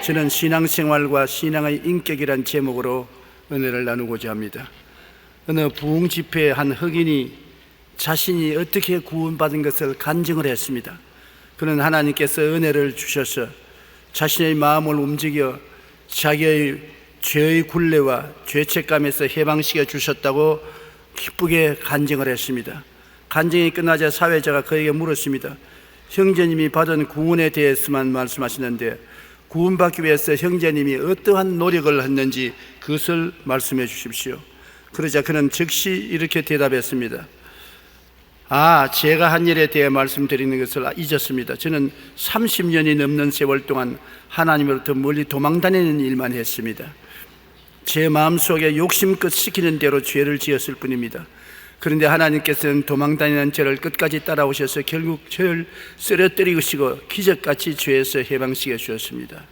저는 신앙생활과 신앙의 인격이란 제목으로 은혜를 나누고자 합니다. 어느 부흥 집회에 한 흑인이 자신이 어떻게 구원받은 것을 간증을 했습니다. 그는 하나님께서 은혜를 주셔서 자신의 마음을 움직여 자기의 죄의 굴레와 죄책감에서 해방시켜 주셨다고 기쁘게 간증을 했습니다. 간증이 끝나자 사회자가 그에게 물었습니다. 형제님이 받은 구원에 대해서만 말씀하시는데 구원받기 위해서 형제님이 어떠한 노력을 했는지 그것을 말씀해 주십시오. 그러자 그는 즉시 이렇게 대답했습니다. 제가 한 일에 대해 말씀드리는 것을 잊었습니다. 저는 30년이 넘는 세월 동안 하나님으로부터 멀리 도망다니는 일만 했습니다. 제 마음속에 욕심껏 시키는 대로 죄를 지었을 뿐입니다. 그런데 하나님께서는 도망다니는 저를 끝까지 따라오셔서 결국 저를 쓰러뜨리시고 기적같이 죄에서 해방시켜 주셨습니다.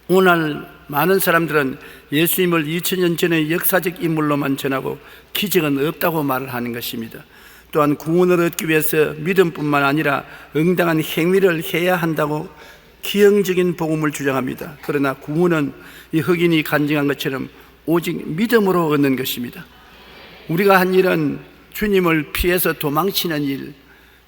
오늘 많은 사람들은 예수님을 2000년 전의 역사적 인물로만 전하고 기적은 없다고 말을 하는 것입니다. 또한 구원을 얻기 위해서 믿음뿐만 아니라 응당한 행위를 해야 한다고 기형적인 복음을 주장합니다. 그러나 구원은 이 흑인이 간증한 것처럼 오직 믿음으로 얻는 것입니다. 우리가 한 일은 주님을 피해서 도망치는 일,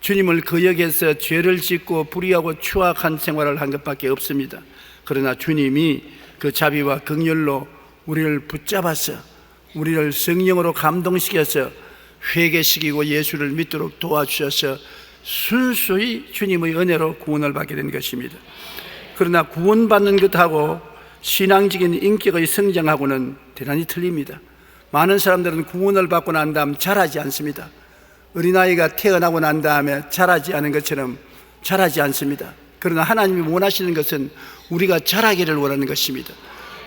주님을 거역해서 죄를 짓고 불의하고 추악한 생활을 한 것밖에 없습니다. 그러나 주님이 그 자비와 긍휼로 우리를 붙잡아서 우리를 성령으로 감동시켜서 회개시키고 예수를 믿도록 도와주셔서 순수히 주님의 은혜로 구원을 받게 된 것입니다. 그러나 구원받는 것하고 신앙적인 인격의 성장하고는 대단히 틀립니다. 많은 사람들은 구원을 받고 난 다음 자라지 않습니다. 어린아이가 태어나고 난 다음에 자라지 않은 것처럼 자라지 않습니다. 그러나 하나님이 원하시는 것은 우리가 자라기를 원하는 것입니다.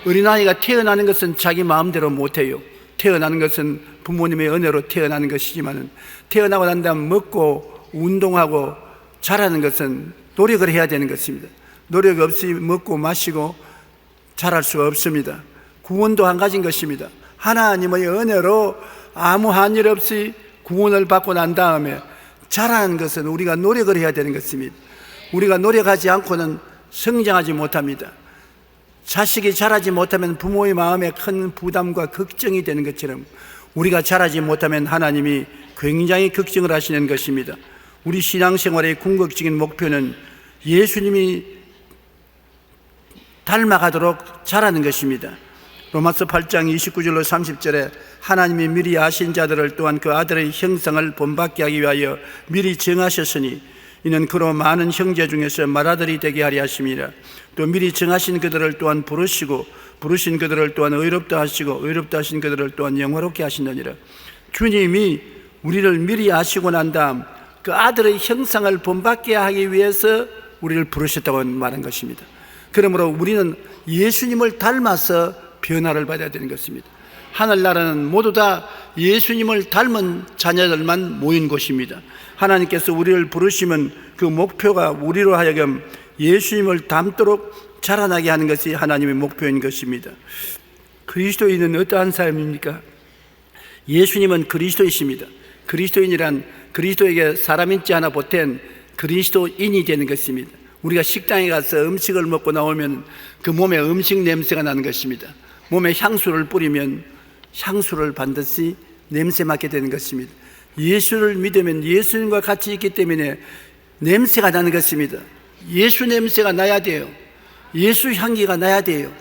어린아이가 태어나는 것은 자기 마음대로 못해요. 태어나는 것은 부모님의 은혜로 태어나는 것이지만 태어나고 난 다음 먹고 운동하고 자라는 것은 노력을 해야 되는 것입니다. 노력 없이 먹고 마시고 자랄 수가 없습니다. 구원도 한 가지인 것입니다. 하나님의 은혜로 아무 한 일 없이 구원을 받고 난 다음에 자라는 것은 우리가 노력을 해야 되는 것입니다. 우리가 노력하지 않고는 성장하지 못합니다. 자식이 자라지 못하면 부모의 마음에 큰 부담과 걱정이 되는 것처럼 우리가 자라지 못하면 하나님이 굉장히 걱정을 하시는 것입니다. 우리 신앙생활의 궁극적인 목표는 예수님이 닮아가도록 자라는 것입니다. 로마서 8장 29절로 30절에 하나님이 미리 아신 자들을 또한 그 아들의 형상을 본받게 하기 위하여 미리 정하셨으니 이는 그로 많은 형제 중에서 맏아들이 되게 하려 하심이라. 또 미리 정하신 그들을 또한 부르시고 부르신 그들을 또한 의롭다 하시고 의롭다 하신 그들을 또한 영화롭게 하시느니라. 주님이 우리를 미리 아시고 난 다음 그 아들의 형상을 본받게 하기 위해서 우리를 부르셨다고 말한 것입니다. 그러므로 우리는 예수님을 닮아서 변화를 받아야 되는 것입니다. 하늘나라는 모두 다 예수님을 닮은 자녀들만 모인 곳입니다. 하나님께서 우리를 부르시면 그 목표가 우리로 하여금 예수님을 닮도록 자라나게 하는 것이 하나님의 목표인 것입니다. 그리스도인은 어떠한 사람입니까? 예수님은 그리스도이십니다. 그리스도인이란 그리스도에게 사람인지 하나 보탠 그리스도인이 되는 것입니다. 우리가 식당에 가서 음식을 먹고 나오면 그 몸에 음식 냄새가 나는 것입니다. 몸에 향수를 뿌리면 향수를 반드시 냄새 맡게 되는 것입니다. 예수를 믿으면 예수님과 같이 있기 때문에 냄새가 나는 것입니다. 예수 냄새가 나야 돼요. 예수 향기가 나야 돼요.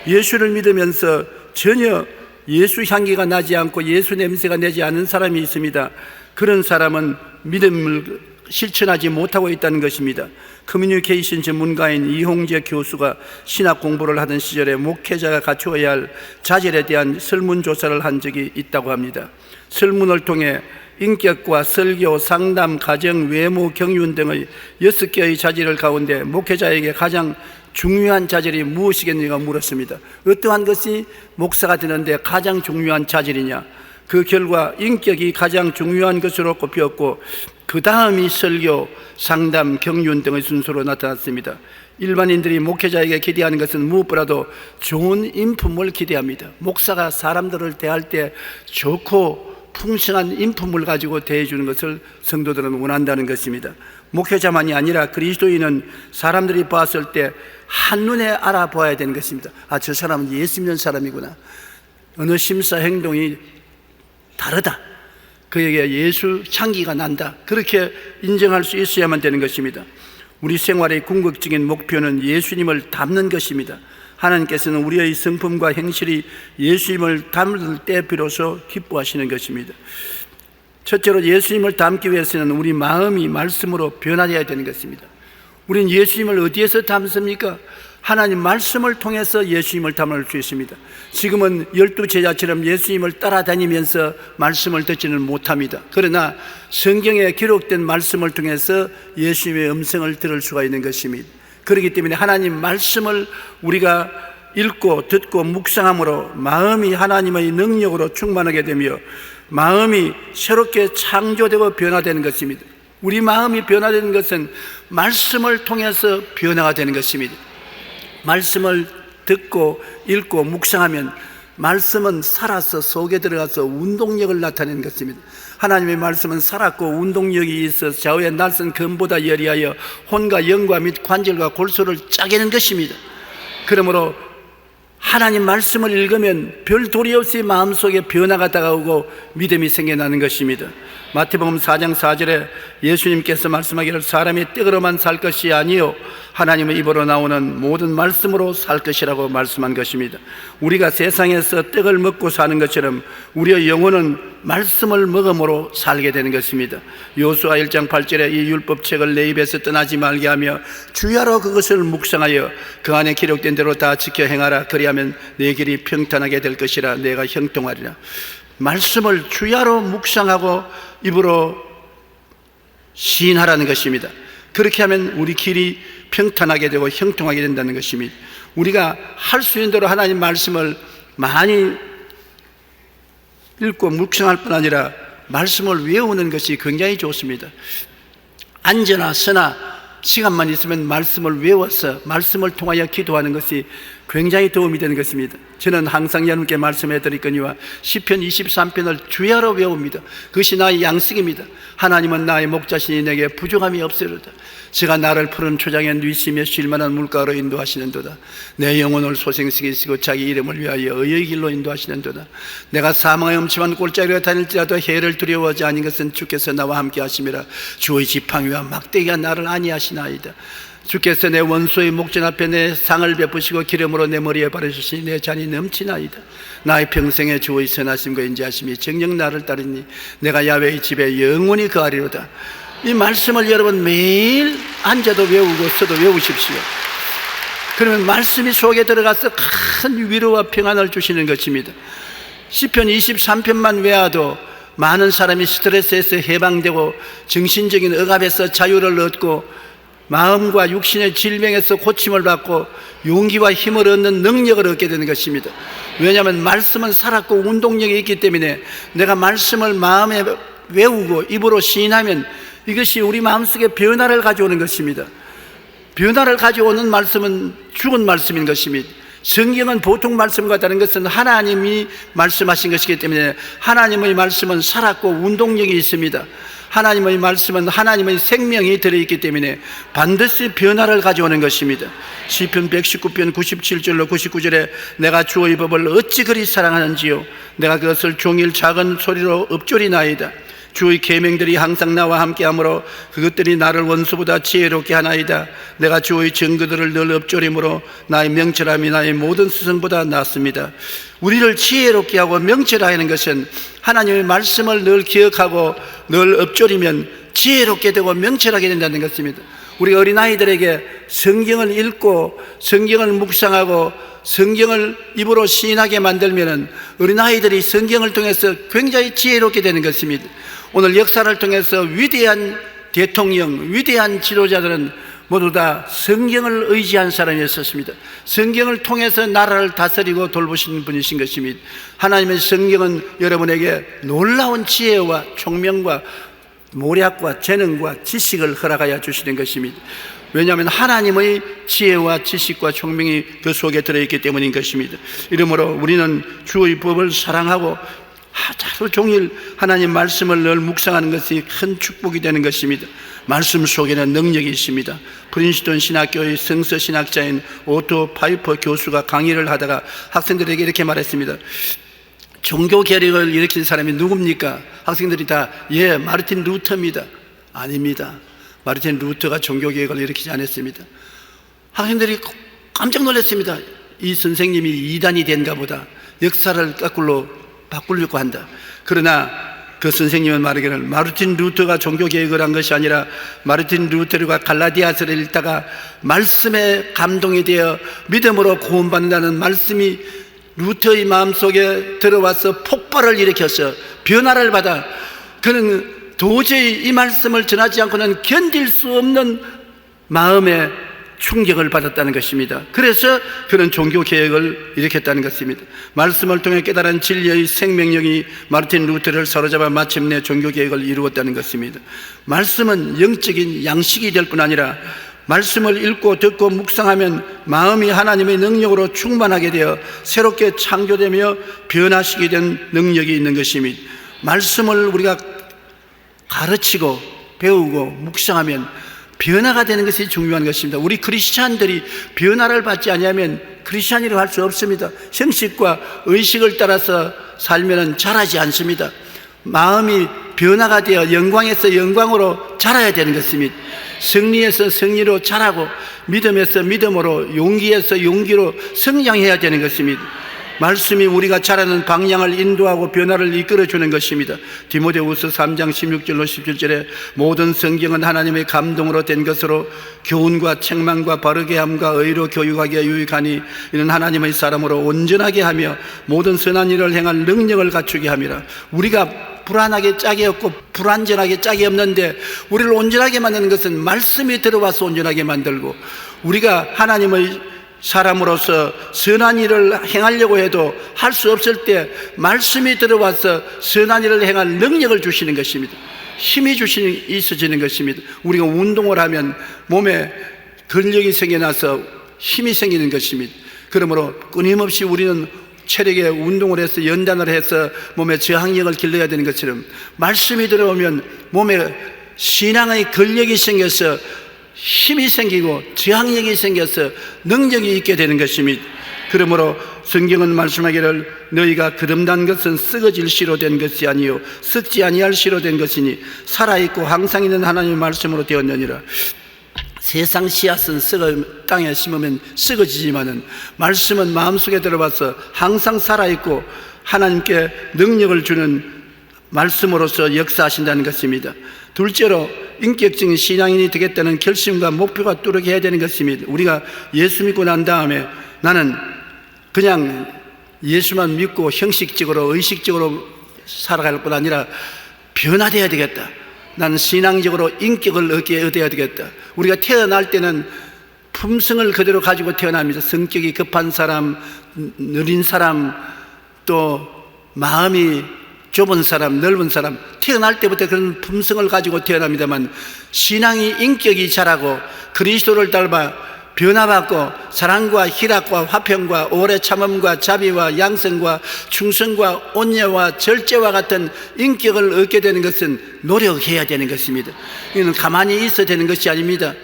예수를 믿으면서 전혀 예수 향기가 나지 않고 예수 냄새가 나지 않은 사람이 있습니다. 그런 사람은 믿음을 실천하지 못하고 있다는 것입니다. 커뮤니케이션 전문가인 이홍재 교수가 신학 공부를 하던 시절에 목회자가 갖추어야 할 자질에 대한 설문조사를 한 적이 있다고 합니다. 설문을 통해 인격과 설교, 상담, 가정, 외모, 경륜 등의 6개의 자질을 가운데 목회자에게 가장 중요한 자질이 무엇이겠느냐고 물었습니다. 어떠한 것이 목사가 되는데 가장 중요한 자질이냐? 그 결과 인격이 가장 중요한 것으로 꼽혔고 그 다음이 설교, 상담, 경륜 등의 순서로 나타났습니다. 일반인들이 목회자에게 기대하는 것은 무엇보다도 좋은 인품을 기대합니다. 목사가 사람들을 대할 때 좋고 풍성한 인품을 가지고 대해주는 것을 성도들은 원한다는 것입니다. 목회자만이 아니라 그리스도인은 사람들이 봤을 때 한눈에 알아보아야 되는 것입니다. 아, 저 사람은 예수 믿는 사람이구나. 어느 심사 행동이 다르다. 그에게 예수 향기가 난다. 그렇게 인정할 수 있어야만 되는 것입니다. 우리 생활의 궁극적인 목표는 예수님을 닮는 것입니다. 하나님께서는 우리의 성품과 행실이 예수님을 닮을 때 비로소 기뻐하시는 것입니다. 첫째로 예수님을 닮기 위해서는 우리 마음이 말씀으로 변화되어야 되는 것입니다. 우리는 예수님을 어디에서 닮습니까? 하나님 말씀을 통해서 예수님을 닮을 수 있습니다. 지금은 12제자처럼 예수님을 따라다니면서 말씀을 듣지는 못합니다. 그러나 성경에 기록된 말씀을 통해서 예수님의 음성을 들을 수가 있는 것입니다. 그렇기 때문에 하나님 말씀을 우리가 읽고 듣고 묵상함으로 마음이 하나님의 능력으로 충만하게 되며 마음이 새롭게 창조되고 변화되는 것입니다. 우리 마음이 변화되는 것은 말씀을 통해서 변화가 되는 것입니다. 말씀을 듣고 읽고 묵상하면 말씀은 살아서 속에 들어가서 운동력을 나타내는 것입니다. 하나님의 말씀은 살았고 운동력이 있어 좌우의 날선 검보다 예리하여 혼과 영과 및 관절과 골수를 짜게는 것입니다. 그러므로 하나님 말씀을 읽으면 별 도리 없이 마음속에 변화가 다가오고 믿음이 생겨나는 것입니다. 마태복음 4장 4절에 예수님께서 말씀하기를 사람이 떡으로만 살 것이 아니요 하나님의 입으로 나오는 모든 말씀으로 살 것이라고 말씀한 것입니다. 우리가 세상에서 떡을 먹고 사는 것처럼 우리의 영혼은 말씀을 먹음으로 살게 되는 것입니다. 요수아 1장 8절에 이 율법책을 내 입에서 떠나지 말게 하며 주야로 그것을 묵상하여 그 안에 기록된 대로 다 지켜 행하라. 그리하면 내 길이 평탄하게 될 것이라. 내가 형통하리라. 말씀을 주야로 묵상하고 입으로 시인하라는 것입니다. 그렇게 하면 우리 길이 평탄하게 되고 형통하게 된다는 것입니다. 우리가 할 수 있는 대로 하나님 말씀을 많이 읽고 묵상할 뿐 아니라 말씀을 외우는 것이 굉장히 좋습니다. 앉으나 서나 시간만 있으면 말씀을 외워서 말씀을 통하여 기도하는 것이 굉장히 도움이 되는 것입니다. 저는 항상 여러분께 말씀해 드리거니와 시편 23편을 주야로 외웁니다. 그것이 나의 양식입니다. 하나님은 나의 목자시니 내게 부족함이 없으리로다. 제가 나를 푸른 초장에 누이시며 쉴만한 물가로 인도하시는도다. 내 영혼을 소생시키시고 자기 이름을 위하여 의의 길로 인도하시는도다. 내가 사망의 음침한 골짜기로 다닐지라도 해를 두려워하지 아닌 것은 주께서 나와 함께 하심이라. 주의 지팡이와 막대기가 나를 안위하시나이다. 주께서 내 원수의 목전 앞에 내 상을 베푸시고 기름으로 내 머리에 바르시니 내 잔이 넘치나이다. 나의 평생에 주의 선하심과 인자하심이 정녕 나를 따르니 내가 야훼의 집에 영원히 거하리로다. 이 말씀을 여러분 매일 앉아도 외우고 서도 외우십시오. 그러면 말씀이 속에 들어가서 큰 위로와 평안을 주시는 것입니다. 시편 23편만 외워도 많은 사람이 스트레스에서 해방되고 정신적인 억압에서 자유를 얻고 마음과 육신의 질병에서 고침을 받고 용기와 힘을 얻는 능력을 얻게 되는 것입니다. 왜냐하면 말씀은 살았고 운동력이 있기 때문에 내가 말씀을 마음에 외우고 입으로 시인하면 이것이 우리 마음속에 변화를 가져오는 것입니다. 변화를 가져오는 말씀은 죽은 말씀인 것입니다. 성경은 보통 말씀과 다른 것은 하나님이 말씀하신 것이기 때문에 하나님의 말씀은 살았고 운동력이 있습니다. 하나님의 말씀은 하나님의 생명이 들어있기 때문에 반드시 변화를 가져오는 것입니다. 시편 119편 97절로 99절에 내가 주의 법을 어찌 그리 사랑하는지요 내가 그것을 종일 작은 소리로 읊조리나이다. 주의 계명들이 항상 나와 함께하므로 그것들이 나를 원수보다 지혜롭게 하나이다. 내가 주의 증거들을 늘 읊조림으로 나의 명철함이 나의 모든 스승보다 낫습니다. 우리를 지혜롭게 하고 명철하게 하는 것은 하나님의 말씀을 늘 기억하고 늘 읊조리면 지혜롭게 되고 명철하게 된다는 것입니다. 우리 어린아이들에게 성경을 읽고 성경을 묵상하고 성경을 입으로 시인하게 만들면 어린아이들이 성경을 통해서 굉장히 지혜롭게 되는 것입니다. 오늘 역사를 통해서 위대한 대통령, 위대한 지도자들은 모두 다 성경을 의지한 사람이었습니다. 성경을 통해서 나라를 다스리고 돌보시는 분이신 것입니다. 하나님의 성경은 여러분에게 놀라운 지혜와 총명과 모략과 재능과 지식을 허락하여 주시는 것입니다. 왜냐하면 하나님의 지혜와 지식과 총명이 그 속에 들어있기 때문인 것입니다. 이러므로 우리는 주의 법을 사랑하고 하루 종일 하나님 말씀을 늘 묵상하는 것이 큰 축복이 되는 것입니다. 말씀 속에는 능력이 있습니다. 프린스턴 신학교의 성서 신학자인 오토 파이퍼 교수가 강의를 하다가 학생들에게 이렇게 말했습니다. 종교 개혁을 일으킨 사람이 누굽니까? 학생들이 다 마르틴 루터입니다. 아닙니다. 마르틴 루터가 종교 개혁을 일으키지 않았습니다. 학생들이 깜짝 놀랐습니다. 이 선생님이 이단이 된가 보다. 역사를 거꾸로 바꾸려고 한다. 그러나 그 선생님은 말하기를 마르틴 루터가 종교 개혁을 한 것이 아니라 마르틴 루터가 갈라디아서를 읽다가 말씀에 감동이 되어 믿음으로 구원받는다는 말씀이 루터의 마음속에 들어와서 폭발을 일으켰어. 변화를 받아. 그는 도저히 이 말씀을 전하지 않고는 견딜 수 없는 마음의 충격을 받았다는 것입니다. 그래서 그런 종교개혁을 일으켰다는 것입니다. 말씀을 통해 깨달은 진리의 생명력이 마르틴 루터를 사로잡아 마침내 종교개혁을 이루었다는 것입니다. 말씀은 영적인 양식이 될 뿐 아니라 말씀을 읽고 듣고 묵상하면 마음이 하나님의 능력으로 충만하게 되어 새롭게 창조되며 변화시키게 된 능력이 있는 것입니다. 말씀을 우리가 가르치고 배우고 묵상하면 변화가 되는 것이 중요한 것입니다. 우리 크리스찬들이 변화를 받지 않으면 크리스찬이라고 할 수 없습니다. 형식과 의식을 따라서 살면 자라지 않습니다. 마음이 변화가 되어 영광에서 영광으로 자라야 되는 것입니다. 승리에서 승리로 자라고 믿음에서 믿음으로 용기에서 용기로 성장해야 되는 것입니다. 말씀이 우리가 자라는 방향을 인도하고 변화를 이끌어주는 것입니다. 디모데후서 3장 16절로 17절에 모든 성경은 하나님의 감동으로 된 것으로 교훈과 책망과 바르게 함과 의로 교육하기에 유익하니 이는 하나님의 사람으로 온전하게 하며 모든 선한 일을 행할 능력을 갖추게 함이라. 우리가 불안하게 짝이 없고 불완전하게 짝이 없는데 우리를 온전하게 만드는 것은 말씀이 들어와서 온전하게 만들고, 우리가 하나님의 사람으로서 선한 일을 행하려고 해도 할 수 없을 때 말씀이 들어와서 선한 일을 행할 능력을 주시는 것입니다. 힘이 있어지는 것입니다. 우리가 운동을 하면 몸에 근력이 생겨나서 힘이 생기는 것입니다. 그러므로 끊임없이 우리는 체력에 운동을 해서 연단을 해서 몸에 저항력을 길러야 되는 것처럼 말씀이 들어오면 몸에 신앙의 근력이 생겨서 힘이 생기고 저항력이 생겨서 능력이 있게 되는 것입니다. 그러므로 성경은 말씀하기를 너희가 거듭난 것은 썩어질 씨로 된 것이 아니요 썩지 아니할 씨로 된 것이니 살아있고 항상 있는 하나님의 말씀으로 되었느니라. 세상 씨앗은 땅에 심으면 썩어지지만은 말씀은 마음속에 들어와서 항상 살아있고 하나님께 능력을 주는 말씀으로서 역사하신다는 것입니다. 둘째로 인격적인 신앙인이 되겠다는 결심과 목표가 뚜렷해야 되는 것입니다. 우리가 예수 믿고 난 다음에 나는 그냥 예수만 믿고 형식적으로 의식적으로 살아갈 뿐 아니라 변화되어야 되겠다. 나는 신앙적으로 인격을 얻어야 되겠다. 우리가 태어날 때는 품성을 그대로 가지고 태어납니다. 성격이 급한 사람, 느린 사람, 또 마음이 좁은 사람, 넓은 사람, 태어날 때부터 그런 품성을 가지고 태어납니다만 신앙이 인격이 자라고 그리스도를 닮아 변화받고 사랑과 희락과 화평과 오래 참음과 자비와 양성과 충성과 온유와 절제와 같은 인격을 얻게 되는 것은 노력해야 되는 것입니다. 이는 가만히 있어야 되는 것이 아닙니다.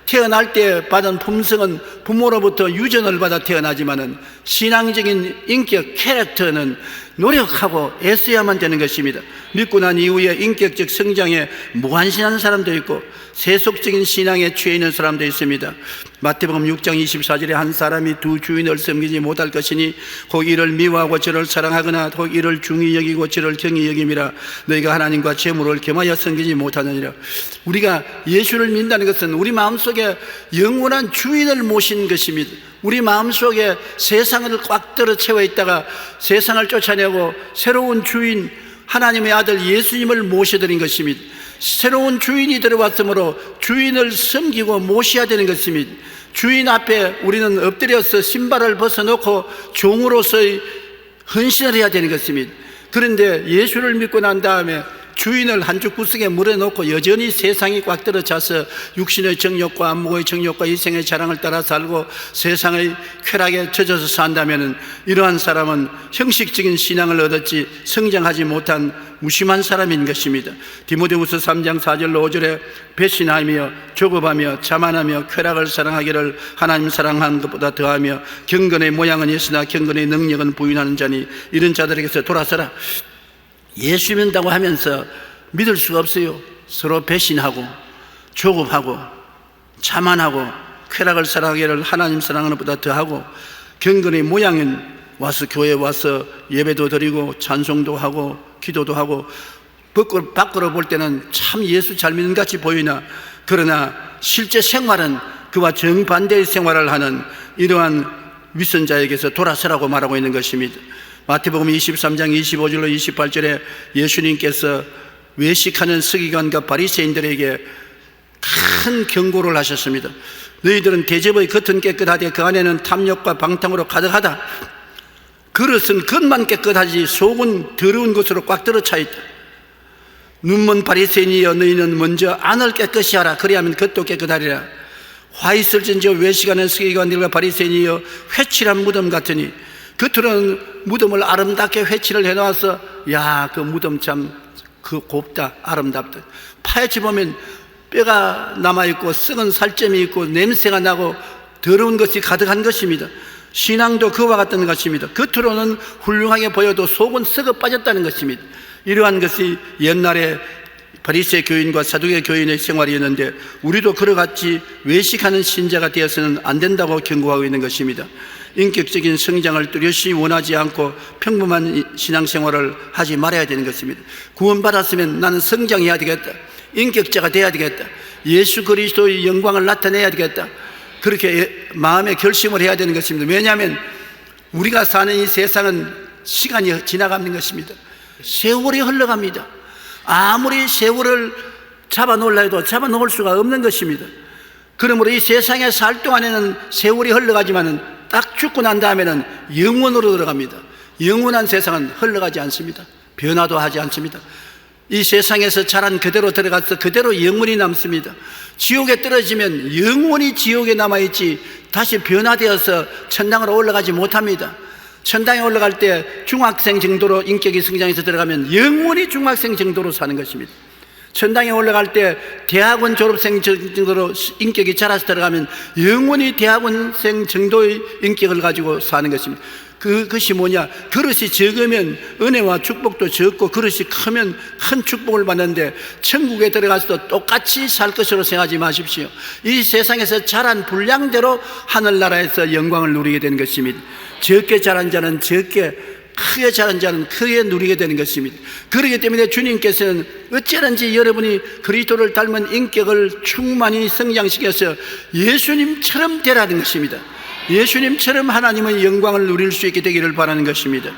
태어날 때 받은 품성은 부모로부터 유전을 받아 태어나지만은 신앙적인 인격, 캐릭터는 노력하고 애써야만 되는 것입니다. 믿고 난 이후에 인격적 성장에 무관심한 사람도 있고 세속적인 신앙에 취해 있는 사람도 있습니다. 마태복음 6장 24절에 한 사람이 두 주인을 섬기지 못할 것이니 혹 이를 미워하고 저를 사랑하거나 혹 이를 중히 여기고 저를 경히 여김이라. 너희가 하나님과 재물을 겸하여 섬기지 못하느니라. 우리가 예수를 믿는다는 것은 우리 마음속에 영원한 주인을 모신 것입니다. 우리 마음속에 세상을 꽉 들어 채워 있다가 세상을 쫓아내고 새로운 주인 하나님의 아들 예수님을 모셔드린 것입니다. 새로운 주인이 들어왔으므로 주인을 섬기고 모셔야 되는 것입니다. 주인 앞에 우리는 엎드려서 신발을 벗어놓고 종으로서의 헌신을 해야 되는 것입니다. 그런데 예수를 믿고 난 다음에 주인을 한쪽 구석에 물어놓고 여전히 세상이 꽉 들어차서 육신의 정욕과 안목의 정욕과 이생의 자랑을 따라 살고 세상의 쾌락에 젖어서 산다면 이러한 사람은 형식적인 신앙을 얻었지 성장하지 못한 무심한 사람인 것입니다. 디모데후서 3장 4절로 5절에 배신하며 조급하며 자만하며 쾌락을 사랑하기를 하나님 사랑하는 것보다 더하며 경건의 모양은 있으나 경건의 능력은 부인하는 자니 이런 자들에게서 돌아서라. 예수 믿는다고 하면서 믿을 수가 없어요. 서로 배신하고 조급하고 자만하고 쾌락을 사랑하기를 하나님 사랑하는 것보다 더하고 경건의 모양은 와서 교회에 와서 예배도 드리고 찬송도 하고 기도도 하고 밖으로 볼 때는 참 예수 잘 믿는 같이 보이나 그러나 실제 생활은 그와 정반대의 생활을 하는 이러한 위선자에게서 돌아서라고 말하고 있는 것입니다. 마태복음 23장 25절로 28절에 예수님께서 외식하는 서기관과 바리새인들에게 큰 경고를 하셨습니다. 너희들은 대접의 겉은 깨끗하되 그 안에는 탐욕과 방탕으로 가득하다. 그릇은 겉만 깨끗하지 속은 더러운 것으로 꽉 들어차 있다. 눈먼 바리새인이여 너희는 먼저 안을 깨끗이 하라. 그리하면 겉도 깨끗하리라. 화 있을진저 외식하는 서기관들과 바리새인이여 회칠한 무덤 같으니 겉으로는 무덤을 아름답게 회칠을 해놓아서 야, 그 무덤 참 그 곱다 아름답다. 파헤치 보면 뼈가 남아있고 썩은 살점이 있고 냄새가 나고 더러운 것이 가득한 것입니다. 신앙도 그와 같은 것입니다. 겉으로는 훌륭하게 보여도 속은 썩어 빠졌다는 것입니다. 이러한 것이 옛날에 바리새 교인과 사두개 교인의 생활이었는데 우리도 그러같이 외식하는 신자가 되어서는 안 된다고 경고하고 있는 것입니다. 인격적인 성장을 뚜렷이 원하지 않고 평범한 신앙생활을 하지 말아야 되는 것입니다. 구원받았으면 나는 성장해야 되겠다. 인격자가 돼야 되겠다. 예수 그리스도의 영광을 나타내야 되겠다. 그렇게 마음의 결심을 해야 되는 것입니다. 왜냐하면 우리가 사는 이 세상은 시간이 지나가는 것입니다. 세월이 흘러갑니다. 아무리 세월을 잡아놓으려 해도 잡아놓을 수가 없는 것입니다. 그러므로 이 세상에 살 동안에는 세월이 흘러가지만은 딱 죽고 난 다음에는 영원으로 들어갑니다. 영원한 세상은 흘러가지 않습니다. 변화도 하지 않습니다. 이 세상에서 자란 그대로 들어가서 그대로 영원히 남습니다. 지옥에 떨어지면 영원히 지옥에 남아있지 다시 변화되어서 천당으로 올라가지 못합니다. 천당에 올라갈 때 중학생 정도로 인격이 성장해서 들어가면 영원히 중학생 정도로 사는 것입니다. 천당에 올라갈 때 대학원 졸업생 정도로 인격이 자라서 들어가면 영원히 대학원생 정도의 인격을 가지고 사는 것입니다. 그것이 뭐냐? 그릇이 적으면 은혜와 축복도 적고 그릇이 크면 큰 축복을 받는데 천국에 들어가서도 똑같이 살 것으로 생각하지 마십시오. 이 세상에서 자란 분량대로 하늘나라에서 영광을 누리게 되는 것입니다. 적게 자란 자는 적게, 크게 자란 자는 크게 누리게 되는 것입니다. 그렇기 때문에 주님께서는 어찌하든지 여러분이 그리스도를 닮은 인격을 충만히 성장시켜서 예수님처럼 되라는 것입니다. 예수님처럼 하나님의 영광을 누릴 수 있게 되기를 바라는 것입니다.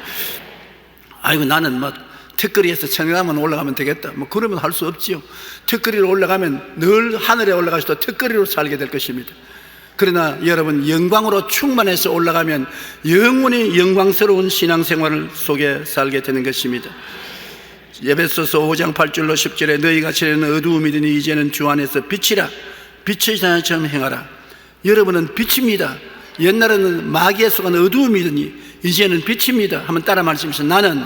아이고 나는 뭐 턱걸이에서 천왕만 올라가면 되겠다 뭐 그러면 할 수 없지요. 턱걸이로 올라가면 늘 하늘에 올라가서도 턱걸이로 살게 될 것입니다. 그러나 여러분 영광으로 충만해서 올라가면 영원히 영광스러운 신앙생활 속에 살게 되는 것입니다. 에베소서 5장 8절로 10절에 너희가 전에는 어두움이더니 이제는 주 안에서 빛이라 빛의 자녀처럼 행하라. 여러분은 빛입니다. 옛날에는 마귀에 속한 어두움이더니 이제는 빛입니다. 한번 따라 말씀하시죠. 나는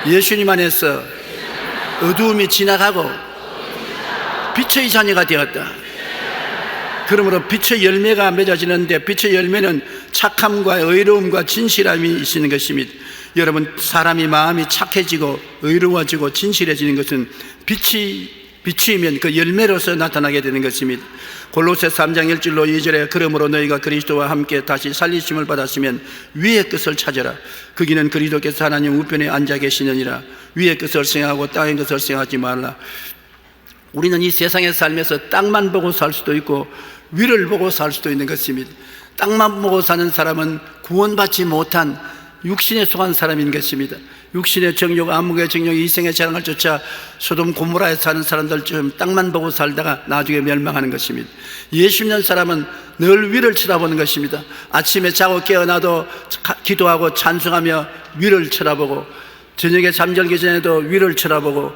예수님 안에서 어두움이 지나가고 빛의 자녀가 되었다. 그러므로 빛의 열매가 맺어지는데 빛의 열매는 착함과 의로움과 진실함이 있는 것입니다. 여러분 사람이 마음이 착해지고 의로워지고 진실해지는 것은 빛이면 그 열매로서 나타나게 되는 것입니다. 골로새 3장 1절로 2절에 그러므로 너희가 그리스도와 함께 다시 살리심을 받았으면 위의 것을 찾아라. 거기는 그리스도께서 하나님 우편에 앉아 계시느니라. 위의 것을 생각하고 땅의 것을 생각하지 말라. 우리는 이 세상에 살면서 땅만 보고 살 수도 있고 위를 보고 살 수도 있는 것입니다. 땅만 보고 사는 사람은 구원받지 못한 육신에 속한 사람인 것입니다. 육신의 정욕, 안목의 정욕, 이생의 자랑을 쫓아 소돔 고모라에 사는 사람들처럼 땅만 보고 살다가 나중에 멸망하는 것입니다. 예수 믿는 사람은 늘 위를 쳐다보는 것입니다. 아침에 자고 깨어나도 기도하고 찬송하며 위를 쳐다보고 저녁에 잠들기 전에도 위를 쳐다보고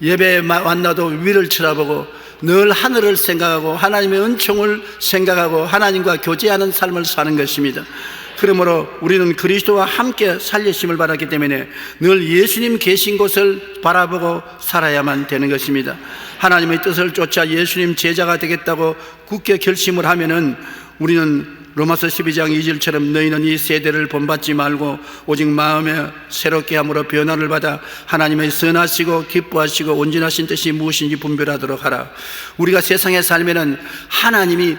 예배에 만나도 위를 쳐다보고 늘 하늘을 생각하고 하나님의 은총을 생각하고 하나님과 교제하는 삶을 사는 것입니다. 그러므로 우리는 그리스도와 함께 살리심을 받았기 때문에 늘 예수님 계신 곳을 바라보고 살아야만 되는 것입니다. 하나님의 뜻을 쫓아 예수님 제자가 되겠다고 굳게 결심을 하면은 우리는 로마서 12장 2절처럼 너희는 이 세대를 본받지 말고 오직 마음에 새롭게 함으로 변화를 받아 하나님의 선하시고 기뻐하시고 온전하신 뜻이 무엇인지 분별하도록 하라. 우리가 세상에 살면은 하나님이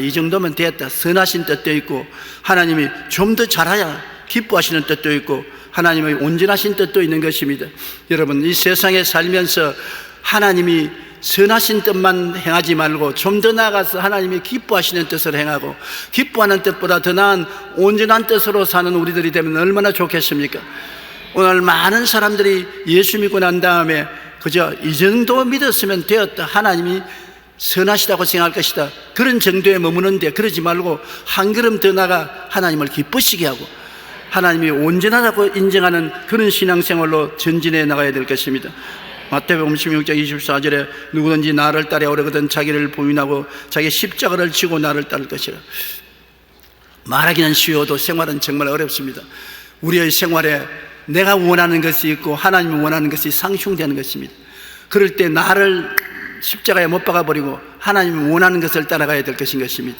이 정도면 됐다, 선하신 뜻도 있고 하나님이 좀 더 잘해야 기뻐하시는 뜻도 있고 하나님의 온전하신 뜻도 있는 것입니다. 여러분, 이 세상에 살면서 하나님이 선하신 뜻만 행하지 말고 좀 더 나아가서 하나님이 기뻐하시는 뜻을 행하고 기뻐하는 뜻보다 더 나은 온전한 뜻으로 사는 우리들이 되면 얼마나 좋겠습니까? 오늘 많은 사람들이 예수 믿고 난 다음에 그저 이 정도 믿었으면 되었다, 하나님이 선하시다고 생각할 것이다, 그런 정도에 머무는데 그러지 말고 한 걸음 더 나아가 하나님을 기쁘시게 하고 하나님이 온전하다고 인정하는 그런 신앙생활로 전진해 나가야 될 것입니다. 마태복음 16장 24절에 누구든지 나를 따라오려거든 자기를 부인하고 자기 십자가를 지고 나를 따를 것이라. 말하기는 쉬워도 생활은 정말 어렵습니다. 우리의 생활에 내가 원하는 것이 있고 하나님이 원하는 것이 상충되는 것입니다. 그럴 때 나를 십자가에 못 박아버리고 하나님이 원하는 것을 따라가야 될 것인 것입니다.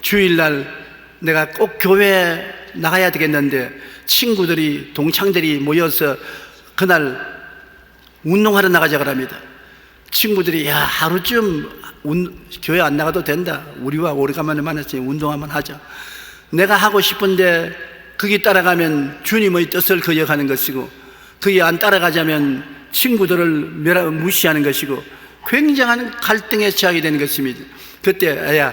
주일날 내가 꼭 교회에 나가야 되겠는데 친구들이 동창들이 모여서 그날 운동하러 나가자 그럽니다. 친구들이 야, 하루쯤 교회 안 나가도 된다, 우리와 오래간만에 만났으니 운동 한번 하자. 내가 하고 싶은데 거기 따라가면 주님의 뜻을 거역하는 것이고 거기 안 따라가자면 친구들을 무시하는 것이고 굉장한 갈등에 처하게 되는 것입니다. 그때 야,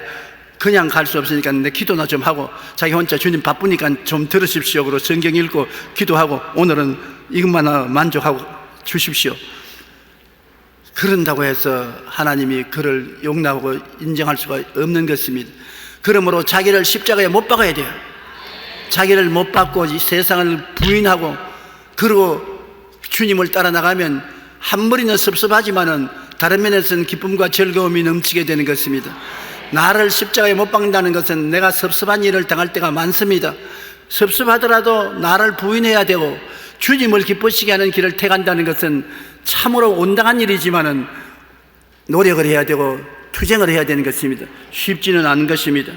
그냥 갈 수 없으니까 내 기도나 좀 하고 자기 혼자 주님 바쁘니까 좀 들으십시오 그러고 성경 읽고 기도하고 오늘은 이것만 만족하고 주십시오. 그런다고 해서 하나님이 그를 용납하고 인정할 수가 없는 것입니다. 그러므로 자기를 십자가에 못 박아야 돼요. 자기를 못 박고 이 세상을 부인하고 그리고 주님을 따라 나가면 한 머리는 섭섭하지만은 다른 면에서는 기쁨과 즐거움이 넘치게 되는 것입니다. 나를 십자가에 못 박는다는 것은 내가 섭섭한 일을 당할 때가 많습니다. 섭섭하더라도 나를 부인해야 되고 주님을 기쁘시게 하는 길을 택한다는 것은 참으로 온당한 일이지만은 노력을 해야 되고 투쟁을 해야 되는 것입니다. 쉽지는 않은 것입니다.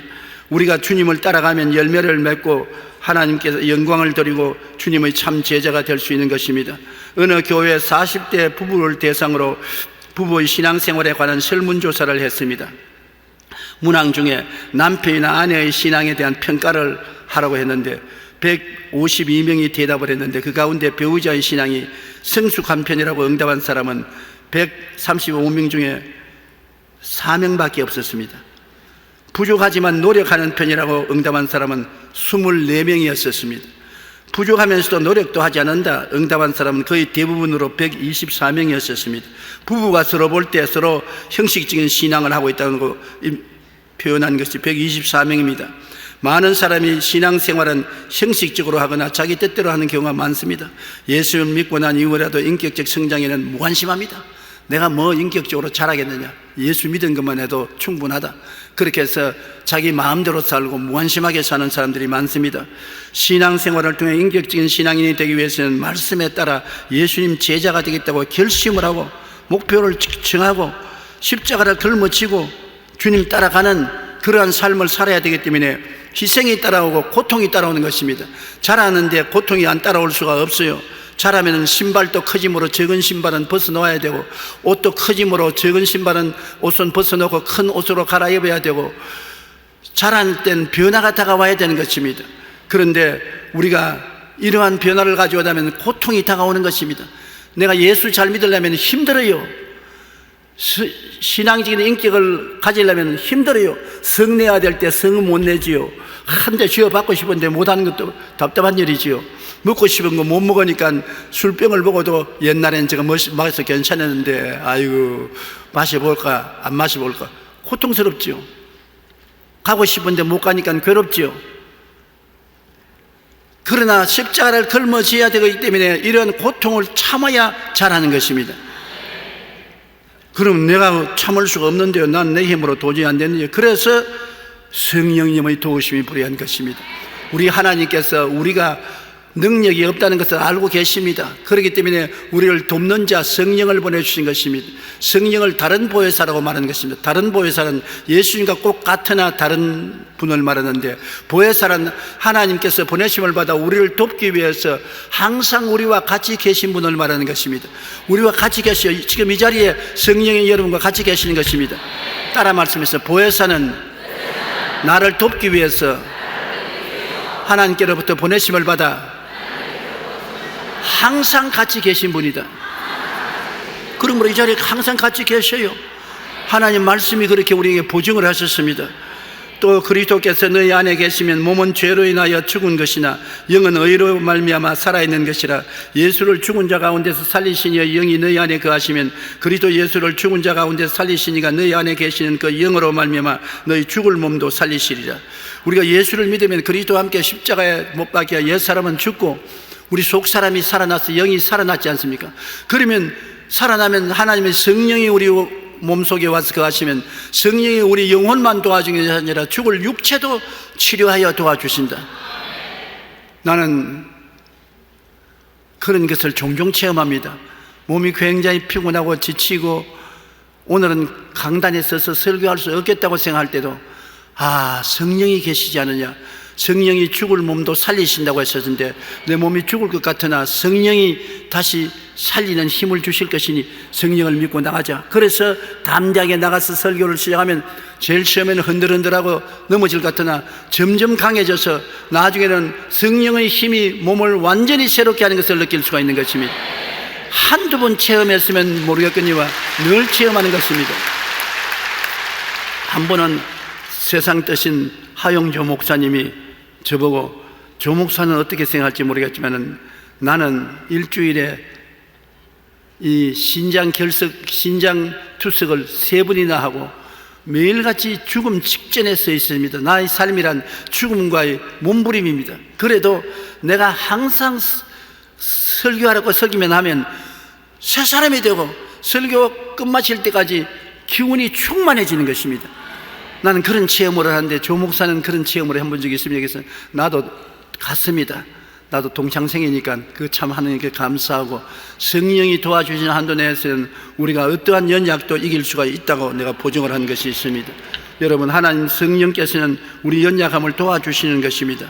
우리가 주님을 따라가면 열매를 맺고 하나님께서 영광을 드리고 주님의 참 제자가 될 수 있는 것입니다. 어느 교회 40대 부부를 대상으로 부부의 신앙생활에 관한 설문조사를 했습니다. 문항 중에 남편이나 아내의 신앙에 대한 평가를 하라고 했는데 152명이 대답을 했는데 그 가운데 배우자의 신앙이 성숙한 편이라고 응답한 사람은 135명 중에 4명밖에 없었습니다. 부족하지만 노력하는 편이라고 응답한 사람은 24명이었습니다. 부족하면서도 노력도 하지 않는다 응답한 사람은 거의 대부분으로 124명이었습니다. 부부가 서로 볼 때 서로 형식적인 신앙을 하고 있다는 거 표현한 것이 124명입니다. 많은 사람이 신앙생활은 형식적으로 하거나 자기 뜻대로 하는 경우가 많습니다. 예수 믿고 난 이후라도 인격적 성장에는 무관심합니다. 내가 뭐 인격적으로 잘하겠느냐, 예수 믿은 것만 해도 충분하다, 그렇게 해서 자기 마음대로 살고 무관심하게 사는 사람들이 많습니다. 신앙생활을 통해 인격적인 신앙인이 되기 위해서는 말씀에 따라 예수님 제자가 되겠다고 결심을 하고 목표를 정하고 십자가를 걸머쥐고 주님 따라가는 그러한 삶을 살아야 되기 때문에 희생이 따라오고 고통이 따라오는 것입니다. 잘하는데 고통이 안 따라올 수가 없어요. 잘하면 신발도 커짐으로 적은 신발은 벗어놓아야 되고 옷도 커짐으로 적은 신발은 옷은 벗어놓고 큰 옷으로 갈아입어야 되고 잘할 땐 변화가 다가와야 되는 것입니다. 그런데 우리가 이러한 변화를 가져오려면 고통이 다가오는 것입니다. 내가 예수 잘 믿으려면 힘들어요. 신앙적인 인격을 가지려면 힘들어요. 성 내야 될 때 성을 못 내지요. 한 대 쥐어 받고 싶은데 못하는 것도 답답한 일이지요. 먹고 싶은 거 못 먹으니까 술병을 먹어도 옛날엔 제가 마셔서 괜찮았는데 아이고 마셔볼까 안 마셔볼까 고통스럽지요. 가고 싶은데 못 가니까 괴롭지요. 그러나 십자가를 걸머쥐어야 되기 때문에 이런 고통을 참아야 잘하는 것입니다. 그럼 내가 참을 수가 없는데요. 난 내 힘으로 도저히 안 되는데. 그래서 성령님의 도우심이 필요한 것입니다. 우리 하나님께서 우리가 능력이 없다는 것을 알고 계십니다. 그렇기 때문에 우리를 돕는 자 성령을 보내주신 것입니다. 성령을 다른 보혜사라고 말하는 것입니다. 다른 보혜사는 예수님과 꼭 같으나 다른 분을 말하는데, 보혜사는 하나님께서 보내심을 받아 우리를 돕기 위해서 항상 우리와 같이 계신 분을 말하는 것입니다. 우리와 같이 계셔. 지금 이 자리에 성령이 여러분과 같이 계시는 것입니다. 따라 말씀해서, 보혜사는 나를 돕기 위해서 하나님께로부터 보내심을 받아 항상 같이 계신 분이다. 그러므로 이 자리에 항상 같이 계셔요. 하나님 말씀이 그렇게 우리에게 보증을 하셨습니다. 또 그리스도께서 너희 안에 계시면 몸은 죄로 인하여 죽은 것이나 영은 의로 말미암아 살아있는 것이라. 예수를 죽은 자 가운데서 살리시니 영이 너희 안에 거하시면 그리스도 예수를 죽은 자 가운데서 살리시니가 너희 안에 계시는 그 영으로 말미암아 너희 죽을 몸도 살리시리라. 우리가 예수를 믿으면 그리스도와 함께 십자가에 못 박혀 옛사람은 죽고 우리 속 사람이 살아나서 영이 살아났지 않습니까? 그러면 살아나면 하나님의 성령이 우리 몸속에 와서 거하시면 성령이 우리 영혼만 도와주는 것이 아니라 죽을 육체도 치료하여 도와주신다. 나는 그런 것을 종종 체험합니다. 몸이 굉장히 피곤하고 지치고 오늘은 강단에 서서 설교할 수 없겠다고 생각할 때도 성령이 계시지 않느냐, 성령이 죽을 몸도 살리신다고 했었는데 내 몸이 죽을 것 같으나 성령이 다시 살리는 힘을 주실 것이니 성령을 믿고 나가자. 그래서 담대하게 나가서 설교를 시작하면 제일 처음에는 흔들흔들하고 넘어질 것 같으나 점점 강해져서 나중에는 성령의 힘이 몸을 완전히 새롭게 하는 것을 느낄 수가 있는 것입니다. 한두 번 체험했으면 모르겠거니와 늘 체험하는 것입니다. 한 번은 세상 뜻인 하용조 목사님이 저보고, 조 목사는 어떻게 생각할지 모르겠지만 나는 일주일에 이 신장 투석을 3번이나 하고 매일같이 죽음 직전에 서 있습니다. 나의 삶이란 죽음과의 몸부림입니다. 그래도 내가 항상 설교하라고 서기만 하면 새 사람이 되고 설교 끝마칠 때까지 기운이 충만해지는 것입니다. 나는 그런 체험을 하는데 조 목사는 그런 체험을 해본 적이 있습니다. 그래서 나도 갔습니다. 나도 동창생이니까 그 참 하나님께 감사하고, 성령이 도와주시는 한도 내에서는 우리가 어떠한 연약도 이길 수가 있다고 내가 보증을 한 것이 있습니다. 여러분, 하나님 성령께서는 우리 연약함을 도와주시는 것입니다.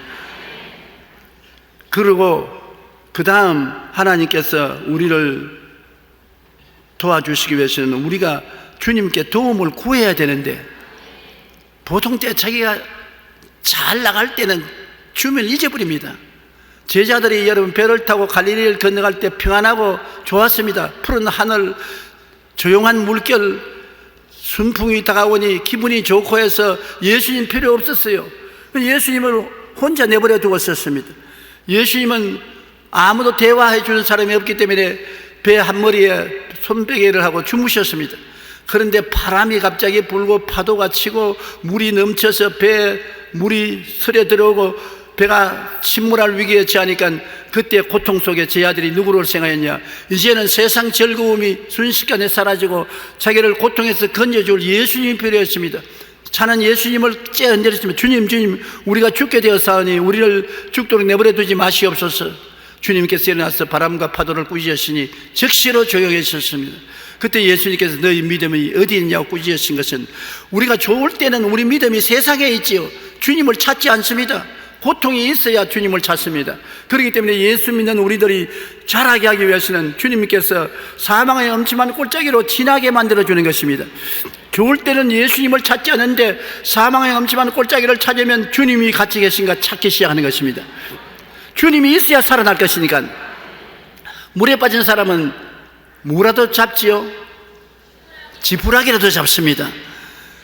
그리고 그 다음 하나님께서 우리를 도와주시기 위해서는 우리가 주님께 도움을 구해야 되는데, 보통 때 자기가 잘 나갈 때는 주님을 잊어버립니다. 제자들이 여러분 배를 타고 갈릴리를 건너갈 때 평안하고 좋았습니다. 푸른 하늘, 조용한 물결, 순풍이 다가오니 기분이 좋고 해서 예수님 필요 없었어요. 예수님을 혼자 내버려 두었었습니다. 예수님은 아무도 대화해 주는 사람이 없기 때문에 배 한 머리에 손베개를 하고 주무셨습니다. 그런데 바람이 갑자기 불고 파도가 치고 물이 넘쳐서 배에 물이 스려 들어오고 배가 침몰할 위기에 처하니까 그때 고통 속에 제 아들이 누구를 생각했냐, 이제는 세상 즐거움이 순식간에 사라지고 자기를 고통에서 건져줄 예수님이 필요했습니다. 차는 예수님을 째흔들었습니다. 주님, 우리가 죽게 되었사오니 우리를 죽도록 내버려 두지 마시옵소서. 주님께서 일어나서 바람과 파도를 꾸짖으시니 즉시로 조용해졌습니다. 그때 예수님께서 너희 믿음이 어디 있냐고 꾸짖으신 것은, 우리가 좋을 때는 우리 믿음이 세상에 있지요, 주님을 찾지 않습니다. 고통이 있어야 주님을 찾습니다. 그렇기 때문에 예수 믿는 우리들이 자라게 하기 위해서는 주님께서 사망의 엄침한 골짜기로 지나게 만들어주는 것입니다. 좋을 때는 예수님을 찾지 않는데 사망의 엄침한 골짜기를 찾으면 주님이 같이 계신가 찾기 시작하는 것입니다. 주님이 있어야 살아날 것이니까. 물에 빠진 사람은 뭐라도 잡지요? 지푸라기라도 잡습니다.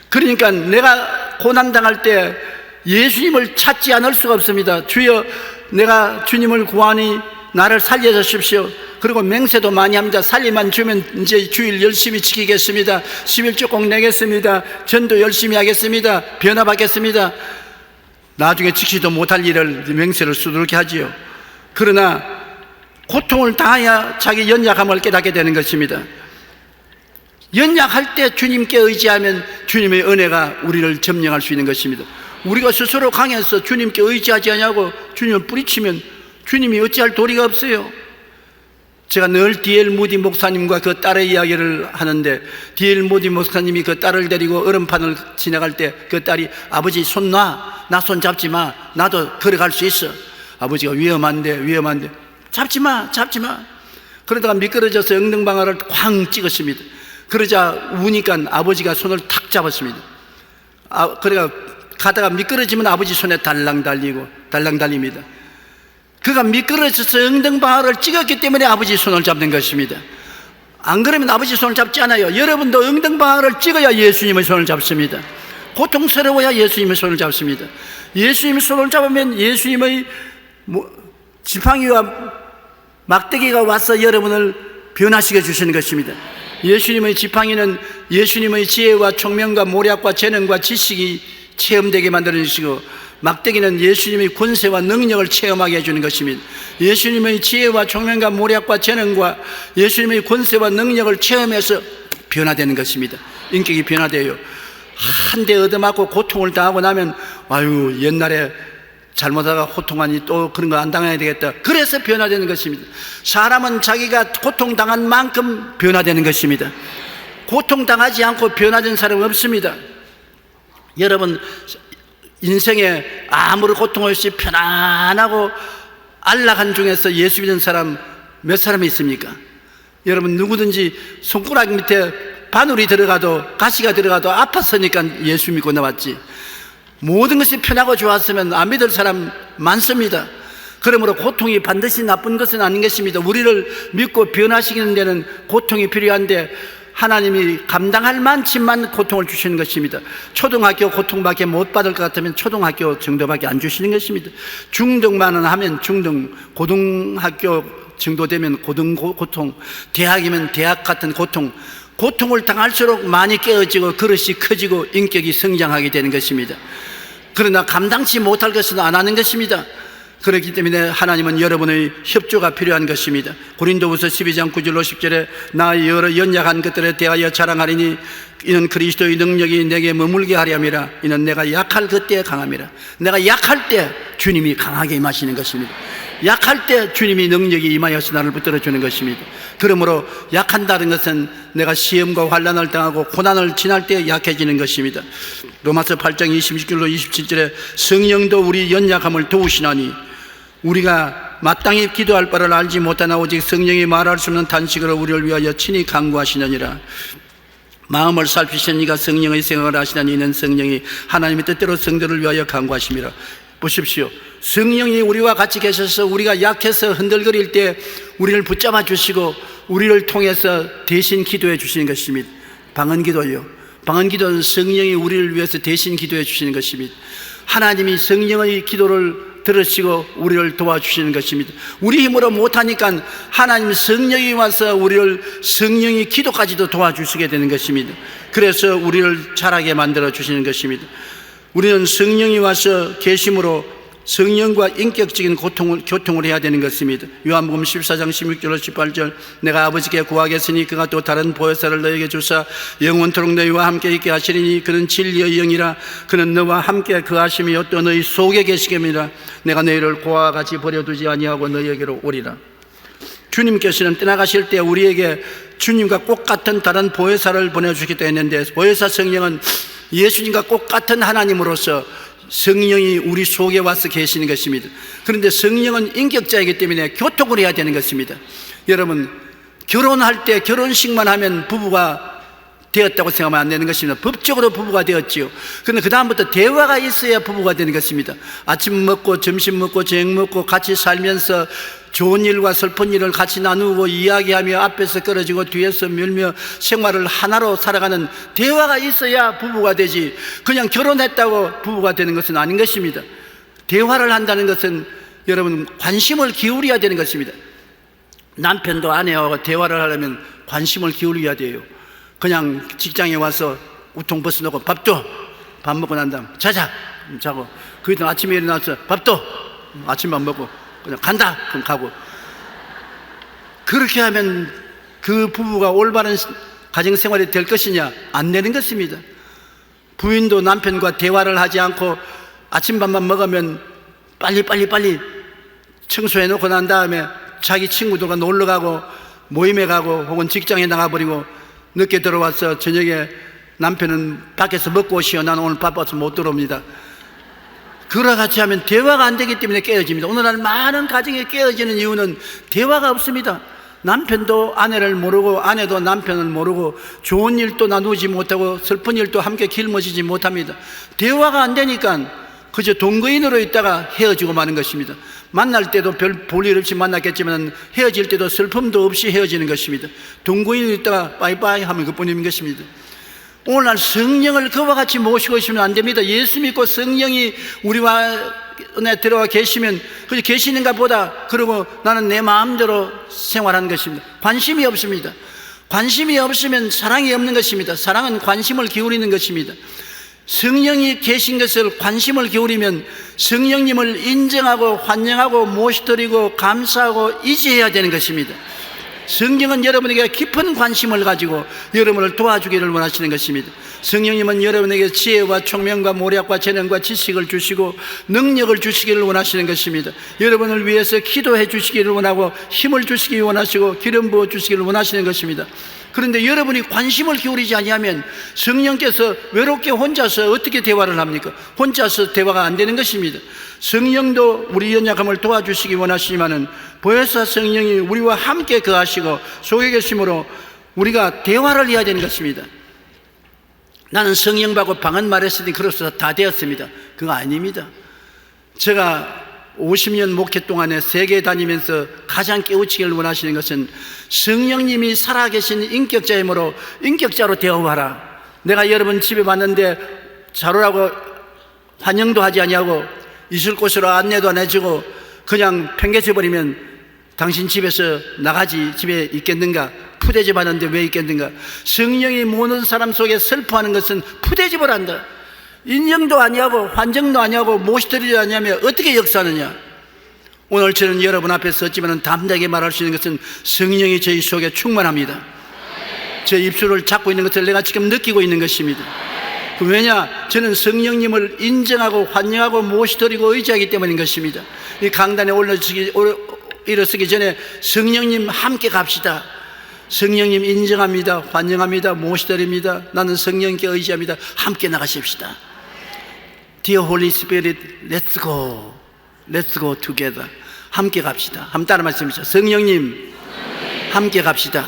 그러니까 내가 고난당할 때 예수님을 찾지 않을 수가 없습니다. 주여, 내가 주님을 구하니 나를 살려주십시오. 그리고 맹세도 많이 합니다. 살리만 주면 이제 주일 열심히 지키겠습니다. 11조 꼭 내겠습니다. 전도 열심히 하겠습니다. 변화받겠습니다. 나중에 지키지도 못할 일을 맹세를 수두룩히 하지요. 그러나 고통을 당해야 자기 연약함을 깨닫게 되는 것입니다. 연약할 때 주님께 의지하면 주님의 은혜가 우리를 점령할 수 있는 것입니다. 우리가 스스로 강해서 주님께 의지하지 않냐고 주님을 뿌리치면 주님이 어찌할 도리가 없어요. 제가 늘 D.L. 무디 목사님과 그 딸의 이야기를 하는데, D.L. 무디 목사님이 그 딸을 데리고 얼음판을 지나갈 때 그 딸이 아버지 손 놔, 나 손 잡지 마, 나도 걸어갈 수 있어. 아버지가 위험한데 잡지 마. 그러다가 미끄러져서 엉덩방아를 쾅 찍었습니다. 그러자 우니까 아버지가 손을 탁 잡았습니다. 그러니까 가다가 미끄러지면 아버지 손에 달랑 달립니다. 그가 미끄러져서 엉덩방아를 찍었기 때문에 아버지 손을 잡는 것입니다. 안 그러면 아버지 손을 잡지 않아요. 여러분도 엉덩방아를 찍어야 예수님의 손을 잡습니다. 고통스러워야 예수님의 손을 잡습니다. 예수님의 손을 잡으면 예수님의 지팡이와 막대기가 와서 여러분을 변화시켜 주시는 것입니다. 예수님의 지팡이는 예수님의 지혜와 총명과 모략과 재능과 지식이 체험되게 만들어 주시고, 막대기는 예수님의 권세와 능력을 체험하게 해주는 것입니다. 예수님의 지혜와 총명과 모략과 재능과 예수님의 권세와 능력을 체험해서 변화되는 것입니다. 인격이 변화돼요. 한 대 얻어맞고 고통을 당하고 나면 아유, 옛날에 잘못하다가 호통하니 또 그런 거 안 당해야 되겠다. 그래서 변화되는 것입니다. 사람은 자기가 고통당한 만큼 변화되는 것입니다. 고통당하지 않고 변화된 사람은 없습니다. 여러분, 인생에 아무런 고통 없이 편안하고 안락한 중에서 예수 믿는 사람 몇 사람이 있습니까? 여러분, 누구든지 손가락 밑에 바늘이 들어가도, 가시가 들어가도 아팠으니까 예수 믿고 나왔지, 모든 것이 편하고 좋았으면 안 믿을 사람 많습니다. 그러므로 고통이 반드시 나쁜 것은 아닌 것입니다. 우리를 믿고 변화시키는 데는 고통이 필요한데, 하나님이 감당할 만큼만 고통을 주시는 것입니다. 초등학교 고통밖에 못 받을 것 같으면 초등학교 정도밖에 안 주시는 것입니다. 중등만은 하면 중등, 고등학교 정도 되면 고등 대학이면 대학 같은 고통을 당할수록 많이 깨어지고 그릇이 커지고 인격이 성장하게 되는 것입니다. 그러나 감당치 못할 것은 안 하는 것입니다. 그렇기 때문에 하나님은 여러분의 협조가 필요한 것입니다. 고린도후서 12장 9절로 10절에 나 여러 연약한 것들에 대하여 자랑하리니 이는 그리스도의 능력이 내게 머물게 하려 함이라. 이는 내가 약할 그때에 강함이라. 내가 약할 때 주님이 강하게 임하시는 것입니다. 약할 때 주님이 능력이 임하여서 나를 붙들어 주는 것입니다. 그러므로 약한다는 것은 내가 시험과 환난을 당하고 고난을 지날 때 약해지는 것입니다. 로마서 8장 26절로 27절에 성령도 우리 연약함을 도우시나니 우리가 마땅히 기도할 바를 알지 못하나 오직 성령이 말할 수 없는 탄식으로 우리를 위하여 친히 간구하시느니라. 마음을 살피신 이가 성령의 생각을 하시나니 이는 성령이 하나님의 뜻대로 성도를 위하여 간구하심이라. 보십시오. 성령이 우리와 같이 계셔서 우리가 약해서 흔들거릴 때 우리를 붙잡아 주시고 우리를 통해서 대신 기도해 주시는 것입니다. 방언기도요. 방언기도는 성령이 우리를 위해서 대신 기도해 주시는 것입니다. 하나님이 성령의 기도를 들으시고 우리를 도와주시는 것입니다. 우리 힘으로 못하니까 하나님 성령이 와서 우리를 성령의 기도까지도 도와주시게 되는 것입니다. 그래서 우리를 자라게 만들어 주시는 것입니다. 우리는 성령이 와서 계심으로 성령과 인격적인 교통을 해야 되는 것입니다. 요한복음 14장 16절로 18절 내가 아버지께 구하겠으니 그가 또 다른 보혜사를 너에게 주사 영원토록 너희와 함께 있게 하시리니 그는 진리의 영이라. 그는 너와 함께 거하시며 또 너희 속에 계시겠느니라. 내가 너희를 고아와 같이 버려두지 아니하고 너희에게로 오리라. 주님께서는 떠나가실 때 우리에게 주님과 꼭 같은 다른 보혜사를 보내주시겠다 했는데, 보혜사 성령은 예수님과 꼭 같은 하나님으로서 성령이 우리 속에 와서 계시는 것입니다. 그런데 성령은 인격자이기 때문에 교통을 해야 되는 것입니다. 여러분, 결혼할 때 결혼식만 하면 부부가 되었다고 생각하면 안 되는 것입니다. 법적으로 부부가 되었지요. 그런데 그 다음부터 대화가 있어야 부부가 되는 것입니다. 아침 먹고 점심 먹고 저녁 먹고 같이 살면서 좋은 일과 슬픈 일을 같이 나누고 이야기하며 앞에서 끌어지고 뒤에서 밀며 생활을 하나로 살아가는 대화가 있어야 부부가 되지, 그냥 결혼했다고 부부가 되는 것은 아닌 것입니다. 대화를 한다는 것은 여러분 관심을 기울여야 되는 것입니다. 남편도 아내하고 대화를 하려면 관심을 기울여야 돼요. 그냥 직장에 와서 우통 벗어놓고 밥 먹고 난 다음 자자 자고, 그 다음 아침에 일어나서 아침밥 먹고 그냥 간다 그럼 가고, 그렇게 하면 그 부부가 올바른 가정생활이 될 것이냐? 안 되는 것입니다. 부인도 남편과 대화를 하지 않고 아침밥만 먹으면 빨리 청소해 놓고 난 다음에 자기 친구들과 놀러 가고 모임에 가고 혹은 직장에 나가버리고 늦게 들어와서 저녁에 남편은 밖에서 먹고 오시오. 나는 오늘 바빠서 못 들어옵니다. 그와 같이 하면 대화가 안 되기 때문에 깨어집니다. 오늘날 많은 가정이 깨어지는 이유는 대화가 없습니다. 남편도 아내를 모르고 아내도 남편을 모르고 좋은 일도 나누지 못하고 슬픈 일도 함께 길머지지 못합니다. 대화가 안 되니까 그저 동거인으로 있다가 헤어지고 마는 것입니다. 만날 때도 별 볼일 없이 만났겠지만 헤어질 때도 슬픔도 없이 헤어지는 것입니다. 동거인으로 있다가 빠이빠이 하면 그뿐인 것입니다. 오늘날 성령을 그와 같이 모시고 있으면 안 됩니다. 예수 믿고 성령이 우리와 은혜 들어와 계시면 그저 계시는가 보다 그러고 나는 내 마음대로 생활하는 것입니다. 관심이 없습니다. 관심이 없으면 사랑이 없는 것입니다. 사랑은 관심을 기울이는 것입니다. 성령이 계신 것을 관심을 기울이면 성령님을 인정하고 환영하고 모시드리고 감사하고 이제해야 되는 것입니다. 성경은 여러분에게 깊은 관심을 가지고 여러분을 도와주기를 원하시는 것입니다. 성령님은 여러분에게 지혜와 총명과 모략과 재능과 지식을 주시고 능력을 주시기를 원하시는 것입니다. 여러분을 위해서 기도해 주시기를 원하고 힘을 주시기 원하시고 기름 부어 주시기를 원하시는 것입니다. 그런데 여러분이 관심을 기울이지 아니하면 성령께서 외롭게 혼자서 어떻게 대화를 합니까? 혼자서 대화가 안 되는 것입니다. 성령도 우리 연약함을 도와주시기 원하시지만은 보혜사 성령이 우리와 함께 거하시고 속에 계심으로 우리가 대화를 해야 되는 것입니다. 나는 성령 받고 방언 말했으니 그로서 다 되었습니다. 그거 아닙니다. 제가 50년 목회 동안에 세계 다니면서 가장 깨우치기를 원하시는 것은 성령님이 살아계신 인격자이므로 인격자로 대우하라. 내가 여러분 집에 왔는데 자로라고 환영도 하지 아니하고 있을 곳으로 안내도 안 해주고 그냥 팽개쳐버리면 당신 집에서 나가지 집에 있겠는가? 푸대접 하는데 왜 있겠는가? 성령이 모든 사람 속에 슬퍼하는 것은 푸대접을 한다. 인정도 아니하고 환정도 아니하고 모시드리지 아니하면 어떻게 역사하느냐? 오늘 저는 여러분 앞에 섰지만 담대하게 말할 수 있는 것은 성령이 저희 속에 충만합니다. 제 입술을 잡고 있는 것을 내가 지금 느끼고 있는 것입니다. 왜냐? 저는 성령님을 인정하고 환영하고 모시드리고 의지하기 때문인 것입니다. 이 강단에 일어서기 전에 성령님 함께 갑시다. 성령님 인정합니다. 환영합니다. 모시드립니다. 나는 성령께 의지합니다. 함께 나가십시다. Dear Holy Spirit, let's go. Let's go together. 함께 갑시다. 한번 따라 말씀해주세요. 성령님, 함께 갑시다.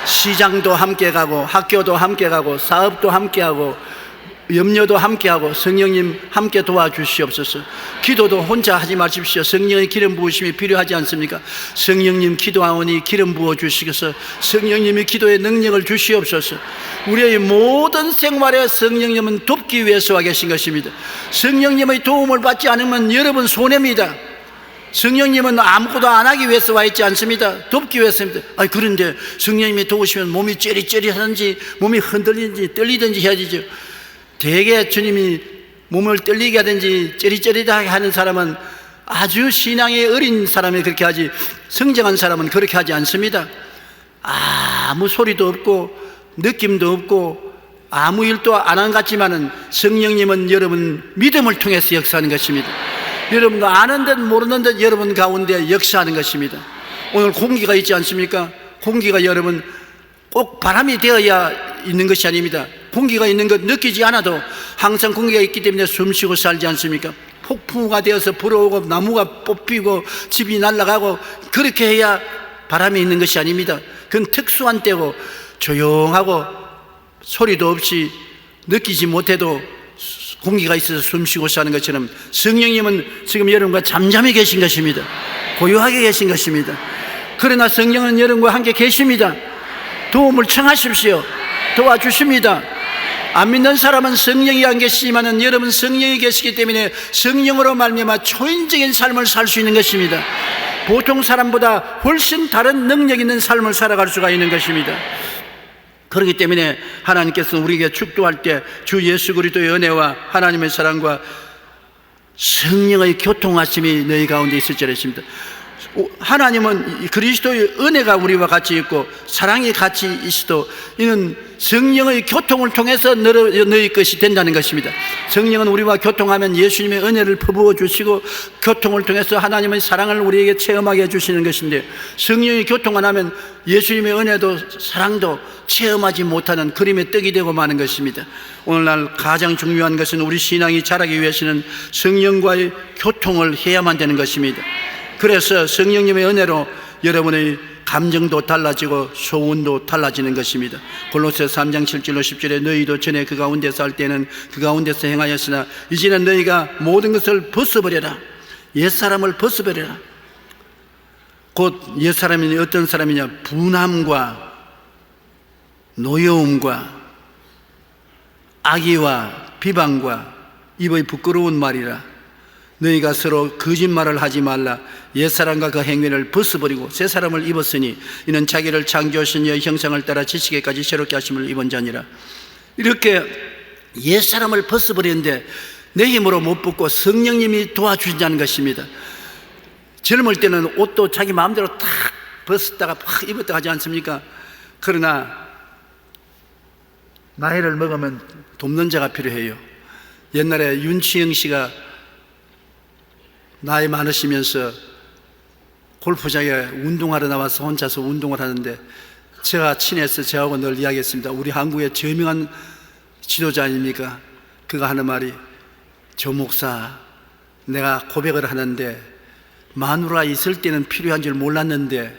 시장도 함께 가고 학교도 함께 가고 사업도 함께 하고 염려도 함께하고 성령님 함께 도와주시옵소서. 기도도 혼자 하지 마십시오. 성령의 기름 부으심이 필요하지 않습니까? 성령님 기도하오니 기름 부어주시겠어. 성령님이 기도의 능력을 주시옵소서. 우리의 모든 생활에 성령님은 돕기 위해서 와 계신 것입니다. 성령님의 도움을 받지 않으면 여러분 손해입니다. 성령님은 아무것도 안 하기 위해서 와 있지 않습니다. 돕기 위해서입니다. 그런데 성령님이 도우시면 몸이 쩌릿쩌릿하든지 몸이 흔들리든지 떨리든지 해야 되죠. 대개 주님이 몸을 떨리게 하든지 쩌릿쩌릿하게 하는 사람은 아주 신앙이 어린 사람이 그렇게 하지, 성장한 사람은 그렇게 하지 않습니다. 아무 소리도 없고 느낌도 없고 아무 일도 안 한 것 같지만은 성령님은 여러분 믿음을 통해서 역사하는 것입니다. 여러분도 아는 듯 모르는 듯 여러분 가운데 역사하는 것입니다. 오늘 공기가 있지 않습니까? 공기가 여러분 꼭 바람이 되어야 있는 것이 아닙니다. 공기가 있는 것 느끼지 않아도 항상 공기가 있기 때문에 숨쉬고 살지 않습니까? 폭풍우가 되어서 불어오고 나무가 뽑히고 집이 날아가고 그렇게 해야 바람이 있는 것이 아닙니다. 그건 특수한 때고 조용하고 소리도 없이 느끼지 못해도 공기가 있어서 숨쉬고 사는 것처럼 성령님은 지금 여러분과 잠잠히 계신 것입니다. 고요하게 계신 것입니다. 그러나 성령은 여러분과 함께 계십니다. 도움을 청하십시오. 도와주십니다. 안 믿는 사람은 성령이 안 계시지만은 여러분 성령이 계시기 때문에 성령으로 말미암아 초인적인 삶을 살 수 있는 것입니다. 보통 사람보다 훨씬 다른 능력 있는 삶을 살아갈 수가 있는 것입니다. 그렇기 때문에 하나님께서 우리에게 축도할 때 주 예수 그리스도의 은혜와 하나님의 사랑과 성령의 교통하심이 너희 가운데 있을 줄 알았습니다. 하나님은 그리스도의 은혜가 우리와 같이 있고 사랑이 같이 있어도 이는 성령의 교통을 통해서 너희 것이 된다는 것입니다. 성령은 우리와 교통하면 예수님의 은혜를 퍼부어 주시고 교통을 통해서 하나님의 사랑을 우리에게 체험하게 해주시는 것인데, 성령이 교통 안 하면 예수님의 은혜도 사랑도 체험하지 못하는 그림의 떡이 되고 마는 것입니다. 오늘날 가장 중요한 것은 우리 신앙이 자라기 위해서는 성령과의 교통을 해야만 되는 것입니다. 그래서 성령님의 은혜로 여러분의 감정도 달라지고 소원도 달라지는 것입니다. 골로새서 3장 7절로 10절에 너희도 전에 그 가운데서 할 때는 그 가운데서 행하였으나 이제는 너희가 모든 것을 벗어버려라. 옛사람을 벗어버려라. 곧 옛사람이 어떤 사람이냐? 분함과 노여움과 악의와 비방과 입의 부끄러운 말이라. 너희가 서로 거짓말을 하지 말라. 옛사람과 그 행위를 벗어버리고 새 사람을 입었으니 이는 자기를 창조하신 이의 형상을 따라 지식에까지 새롭게 하심을 입은 자니라. 이렇게 옛사람을 벗어버리는데 내 힘으로 못 벗고 성령님이 도와주신다는 것입니다. 젊을 때는 옷도 자기 마음대로 탁 벗었다가 팍 입었다 하지 않습니까? 그러나 나이를 먹으면 돕는 자가 필요해요. 옛날에 윤치영 씨가 나이 많으시면서 골프장에 운동하러 나와서 혼자서 운동을 하는데 제가 친해서 저하고 늘 이야기했습니다. 우리 한국의 저명한 지도자 아닙니까? 그가 하는 말이, 조 목사, 내가 고백을 하는데 마누라 있을 때는 필요한 줄 몰랐는데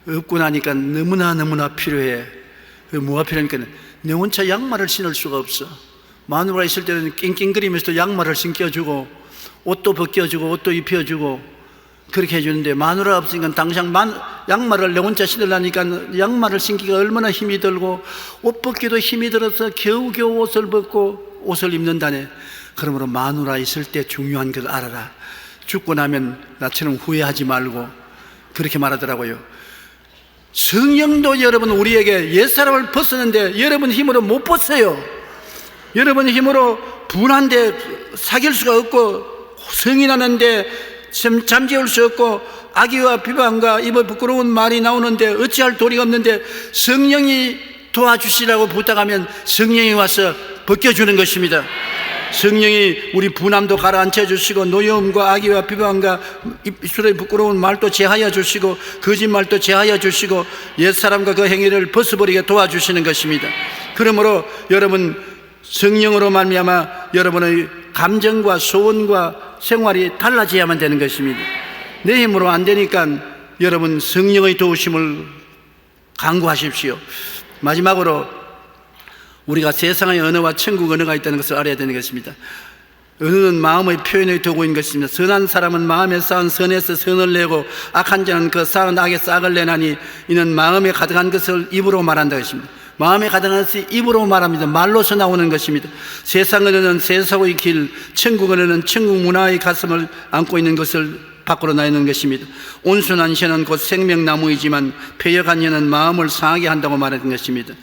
없고 나니까 너무나 필요해. 뭐가 필요하니까 내 혼자 양말을 신을 수가 없어. 마누라 있을 때는 낑낑거리면서도 양말을 신겨주고 옷도 벗겨주고 옷도 입혀주고 그렇게 해주는데, 마누라 없으니까 당장 양말을 내 혼자 신으려니까 양말을 신기가 얼마나 힘이 들고 옷 벗기도 힘이 들어서 겨우겨우 옷을 벗고 옷을 입는다네. 그러므로 마누라 있을 때 중요한 걸 알아라. 죽고 나면 나처럼 후회하지 말고, 그렇게 말하더라고요. 성령도 여러분 우리에게 옛사람을 벗었는데 여러분 힘으로 못 벗어요. 여러분 힘으로 분한데 사귈 수가 없고 성인하는데 잠재울 수 없고 악의와 비방과 입의 부끄러운 말이 나오는데 어찌할 도리가 없는데 성령이 도와주시라고 부탁하면 성령이 와서 벗겨주는 것입니다. 성령이 우리 분함도 가라앉혀 주시고 노여움과 악의와 비방과 입술의 부끄러운 말도 제하여 주시고 거짓말도 제하여 주시고 옛사람과 그 행위를 벗어버리게 도와주시는 것입니다. 그러므로 여러분 성령으로 말미암아 여러분의 감정과 소원과 생활이 달라져야만 되는 것입니다. 내 힘으로 안 되니까 여러분 성령의 도우심을 간구하십시오. 마지막으로 우리가 세상의 언어와 천국 언어가 있다는 것을 알아야 되는 것입니다. 언어는 마음의 표현의 도구인 것입니다. 선한 사람은 마음에 쌓은 선에서 선을 내고 악한 자는 그 쌓은 악에서 악을 내나니 이는 마음에 가득한 것을 입으로 말한다 것입니다. 마음에 가득한 것이 입으로 말합니다. 말로서 나오는 것입니다. 세상 언어는 세상의 길, 천국 언어는 천국 문화의 가슴을 안고 있는 것을 밖으로 나오는 것입니다. 온순한 혀는 곧 생명나무이지만 패역한 혀는 마음을 상하게 한다고 말하는 것입니다.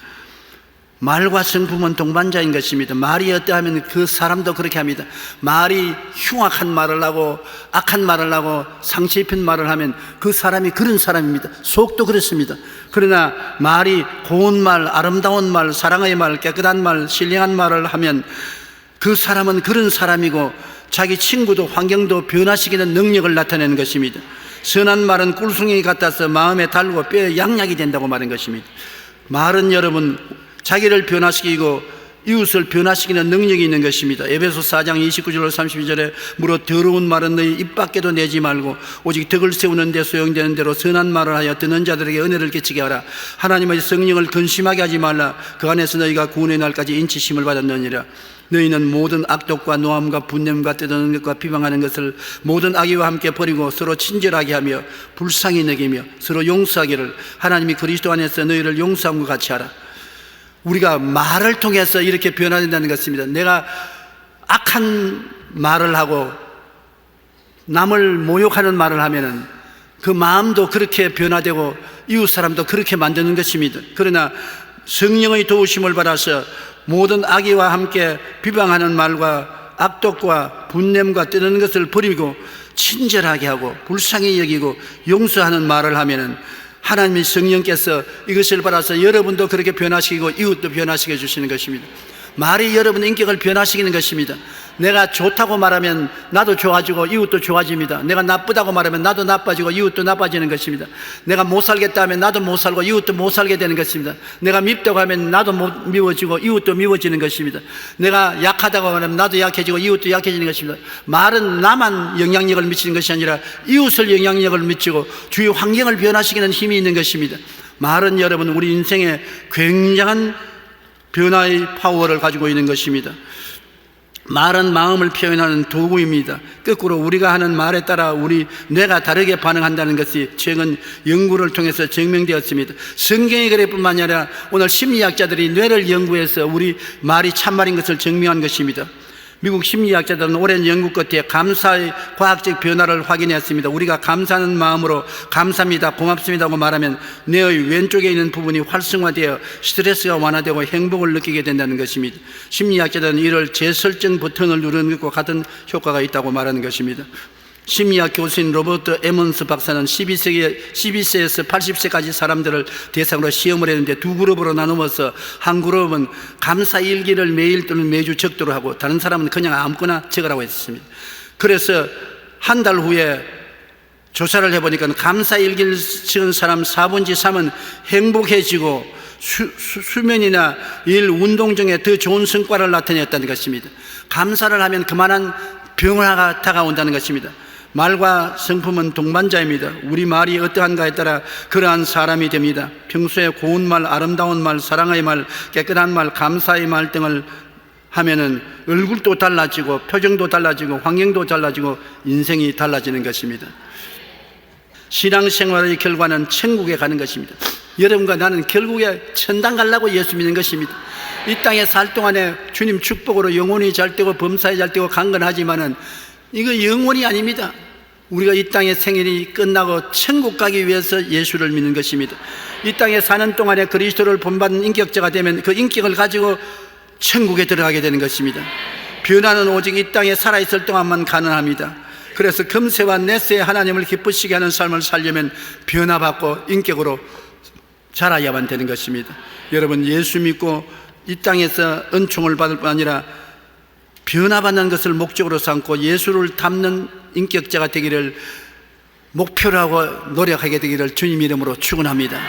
말과 성품은 동반자인 것입니다. 말이 어떠하면 그 사람도 그렇게 합니다. 말이 흉악한 말을 하고 악한 말을 하고 상처 입힌 말을 하면 그 사람이 그런 사람입니다. 속도 그렇습니다. 그러나 말이 고운 말, 아름다운 말, 사랑의 말, 깨끗한 말, 신령한 말을 하면 그 사람은 그런 사람이고 자기 친구도 환경도 변화시키는 능력을 나타내는 것입니다. 선한 말은 꿀송이 같아서 마음에 달고 뼈에 양약이 된다고 말한 것입니다. 말은 여러분 자기를 변화시키고 이웃을 변화시키는 능력이 있는 것입니다. 에베소 4장 29절로 32절에 무릇 더러운 말은 너희 입 밖에도 내지 말고 오직 덕을 세우는 데 소용되는 대로 선한 말을 하여 듣는 자들에게 은혜를 끼치게 하라. 하나님의 성령을 근심하게 하지 말라. 그 안에서 너희가 구원의 날까지 인치심을 받았느니라. 너희는 모든 악독과 노함과 분냄과 떠드는 것과 비방하는 것을 모든 악의와 함께 버리고 서로 친절하게 하며 불쌍히 여기며 서로 용서하기를 하나님이 그리스도 안에서 너희를 용서함과 같이 하라. 우리가 말을 통해서 이렇게 변화된다는 것입니다. 내가 악한 말을 하고 남을 모욕하는 말을 하면은 그 마음도 그렇게 변화되고 이웃 사람도 그렇게 만드는 것입니다. 그러나 성령의 도우심을 받아서 모든 악의와 함께 비방하는 말과 악독과 분냄과 뜨는 것을 버리고 친절하게 하고 불쌍히 여기고 용서하는 말을 하면은 하나님의 성령께서 이것을 받아서 여러분도 그렇게 변화시키고 이웃도 변화시켜 주시는 것입니다. 말이 여러분의 인격을 변화시키는 것입니다. 내가 좋다고 말하면 나도 좋아지고 이웃도 좋아집니다. 내가 나쁘다고 말하면 나도 나빠지고 이웃도 나빠지는 것입니다. 내가 못 살겠다 하면 나도 못 살고 이웃도 못 살게 되는 것입니다. 내가 밉다고 하면 나도 못 미워지고 이웃도 미워지는 것입니다. 내가 약하다고 하면 나도 약해지고 이웃도 약해지는 것입니다. 말은 나만 영향력을 미치는 것이 아니라 이웃을 영향력을 미치고 주위 환경을 변화시키는 힘이 있는 것입니다. 말은 여러분 우리 인생에 굉장한 변화의 파워를 가지고 있는 것입니다. 말은 마음을 표현하는 도구입니다. 거꾸로 우리가 하는 말에 따라 우리 뇌가 다르게 반응한다는 것이 최근 연구를 통해서 증명되었습니다. 성경의 그래뿐만 아니라 오늘 심리학자들이 뇌를 연구해서 우리 말이 참말인 것을 증명한 것입니다. 미국 심리학자들은 오랜 연구 끝에 감사의 과학적 변화를 확인했습니다. 우리가 감사하는 마음으로 감사합니다, 고맙습니다고 말하면 뇌의 왼쪽에 있는 부분이 활성화되어 스트레스가 완화되고 행복을 느끼게 된다는 것입니다. 심리학자들은 이를 재설정 버튼을 누르는 것과 같은 효과가 있다고 말하는 것입니다. 심리학 교수인 로버트 에먼스 박사는 12세에서 80세까지 사람들을 대상으로 시험을 했는데 두 그룹으로 나누어서 한 그룹은 감사 일기를 매일 또는 매주 적도록 하고 다른 사람은 그냥 아무거나 적으라고 했습니다. 그래서 한 달 후에 조사를 해보니까 감사 일기를 적은 사람 4분의 3은 행복해지고 수면이나 일, 운동 중에 더 좋은 성과를 나타냈다는 것입니다. 감사를 하면 그만한 병화가 다가온다는 것입니다. 말과 성품은 동반자입니다. 우리 말이 어떠한가에 따라 그러한 사람이 됩니다. 평소에 고운 말, 아름다운 말, 사랑의 말, 깨끗한 말, 감사의 말 등을 하면은 얼굴도 달라지고 표정도 달라지고 환경도 달라지고 인생이 달라지는 것입니다. 신앙생활의 결과는 천국에 가는 것입니다. 여러분과 나는 결국에 천당 가려고 예수 믿는 것입니다. 이 땅에 살 동안에 주님 축복으로 영혼이 잘 되고 범사에 잘 되고 강건하지만은 이거 영원이 아닙니다. 우리가 이 땅의 생일이 끝나고 천국 가기 위해서 예수를 믿는 것입니다. 이 땅에 사는 동안에 그리스도를 본받는 인격자가 되면 그 인격을 가지고 천국에 들어가게 되는 것입니다. 변화는 오직 이 땅에 살아있을 동안만 가능합니다. 그래서 금세와 넷세 하나님을 기쁘시게 하는 삶을 살려면 변화받고 인격으로 자라야만 되는 것입니다. 여러분, 예수 믿고 이 땅에서 은총을 받을 뿐 아니라 변화받는 것을 목적으로 삼고 예수를 닮는 인격자가 되기를 목표로 하고 노력하게 되기를 주님 이름으로 축원합니다.